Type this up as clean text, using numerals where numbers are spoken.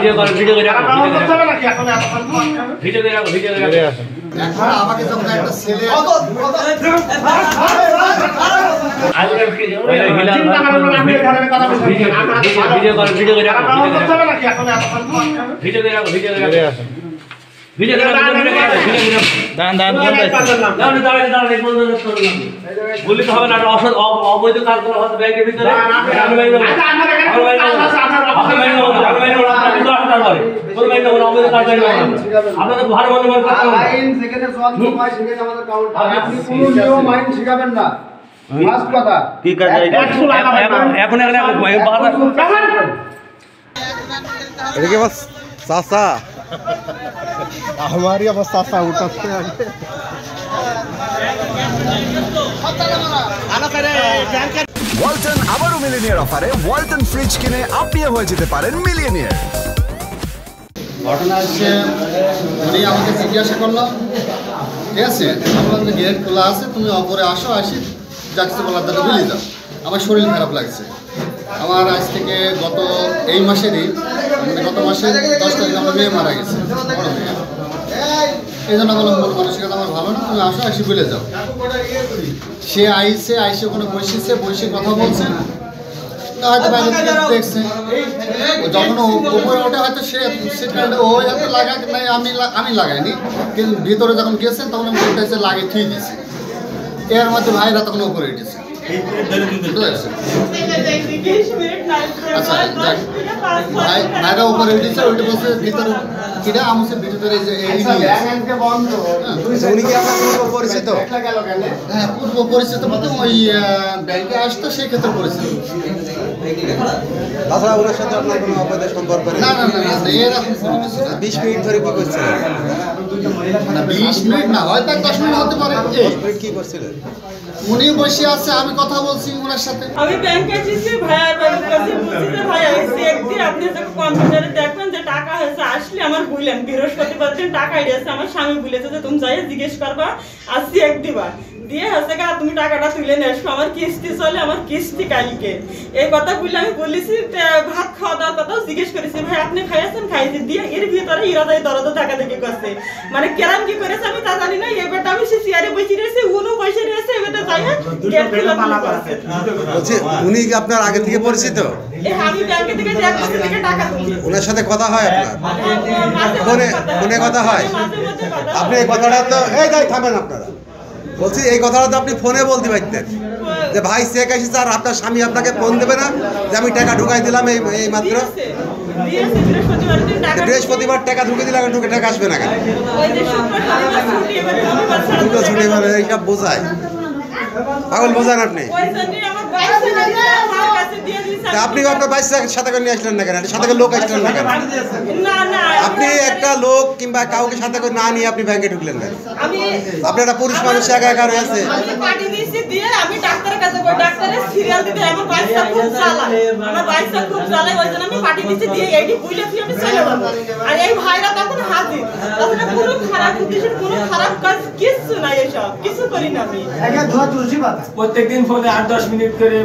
Video করে এখন আমাকে যখন একটা ছেলে বলতে হবে না অবৈধ কাজ করা হচ্ছে ব্যাংকের ভিতরে আপনাদের ভালো মনে শিখাবেন না এখন এদিকে বাস চাচা हमारी अब चाचा उठाते हैं ওয়ালটন আবারও মিলিয়নিয়ার অফারে ওয়ালটন ফ্রিজ কিনে আপনিও হয়ে যেতে পারেন মিলিয়নিয়ার। ঘটনা হচ্ছে উনি আমাকে জিজ্ঞাসা করলো, ঠিক আছে আমার গেট খোলা আছে, তুমি অপরে আসো, আসি যাচ্ছে বলার দ্বারা বলে যাও, আমার শরীর খারাপ লাগছে। আমার আজ থেকে এই মাসেরই গত মাসে 10 তারিখ আমার মেয়ে মারা গেছে, বড় মেয়ে। এই জন্য বললাম মন মানসিকতা আমার ভালো না, তুমি আসো, আসি বলে যাও। সে আইসে ওখানে বসে কথা বলছে, হয়তো বাইরে থেকে দেখছে। যখন উপরে ওঠে হয়তো ও হয়তো লাগাক নাই, আমি লাগাইনি, কিন্তু ভিতরে যখন গেছে তখন আমি বলতেছে লাগিয়ে ঠিক দিয়েছি। এর মধ্যে ভাইরা তখন উপরে উঠেছে। আচ্ছা ভাইরা উপরে উঠেছে, ওইটা বলছে ভিতরে কিনা আমার ভিতরে পরিচিত। হ্যাঁ পূর্ব পরিচিত বলতে ওই ব্যাংকে আসতো সেই ক্ষেত্রে পরিচিত। তাছাড়া ওনার সাথে আপনার কোনো অবৈধ সম্পর্ক নেই? না এরকম কোনো কিছু না। 20 মিনিট ধরে কি করছিলেন? না 20 মিনিট না, হয়তো 10 মিনিট হতে পারে। 10 মিনিট কি করছিলেন? উনি বসে আছে, আমি কথা বলছি ওনার সাথে। আমি ব্যাংকে এসেছি, ভাইয়ার বাড়ির কাছে বলছি যে ভাই আইসি একদিন আপনি যখন কম্পিউটারে দেখবেন যে টাকা হয়েছে, আসলে আমার বললেন বৃহস্পতিবার দিন টাকা এসেছে, আমার স্বামী বলেছে যে তুমি যাই জিজ্ঞেস করবা, আসছি এক দিবা দিয়ে হচ্ছে গা তুমি টাকাটা তুলে নিয়ে আসবো, আমার কিস্তি চলে, আমার কিস্তি কালকে। এই কথা বললে আমি বলেছি, ভাত খাওয়া দাওয়ার কথাও জিজ্ঞেস করেছি, ভাই আপনি খাইয়েছেন, খাইছি দিয়ে এর ভিতরে ইরাদাই দরদ টাকা দেখে করছে, মানে কেরাম কি করেছে আমি তা জানি না। এবারটা আমি সে চেয়ারে বসে রয়েছে, উনিও বসে রয়েছে, এবারটা যাই গেট খুলে পালা করছে। বলছি উনি কি আপনার আগে থেকে পরিচিত? আমি ব্যাংকে থেকে টাকা তুলি, ওনার সাথে কথা হয় আপনার? ফোনে কথা হয়? আপনি এই কথাটা তো থামেন আপনারা, বলছি এই কথাটা তো আপনি ফোনে বলতে পারতেন যে ভাই চেক এসেছে আর আপনার স্বামী আপনাকে ফোন দেবে না যে আমি টাকা ঢুকাই দিলাম এই মাত্র? বৃহস্পতিবার টাকা ঢুকে দিলাম, ঢুকে টাকা আসবে না কেন? দুটো ছুটি মানে এইসব বোঝায়, পাগল বোঝান আপনি। আপনি আপনার বাইশের সাথে করে নিয়ে আসলেন না কেন? সাথে করে লোক আসলেন না কেন? আপনি একটা লোক কিংবা কাউকে সাথে করে না নিয়ে আপনি ব্যাংকে ঢুকলেন কেন? আপনি একটা পুরুষ মানুষ একা একা রয়েছে। আমি ডাক্তারের কাছে কই, ডাক্তারের সিরিয়াল দিতে আমার বাইশটা খুব জ্বালায়, ওই জন্য আমি পাঠিয়ে দিচ্ছি দিয়ে এইটি বুঝলে তুই আমি চলে যাবো। আর এই ভাইরা তখন হাজির, তখন কোনো খারাপ উদ্দেশ্যের কোনো খারাপ কাজ কিছু নাই, এসব কিছু করি না আমি। প্রত্যেকদিন ফোনে 8-10 মিনিট করে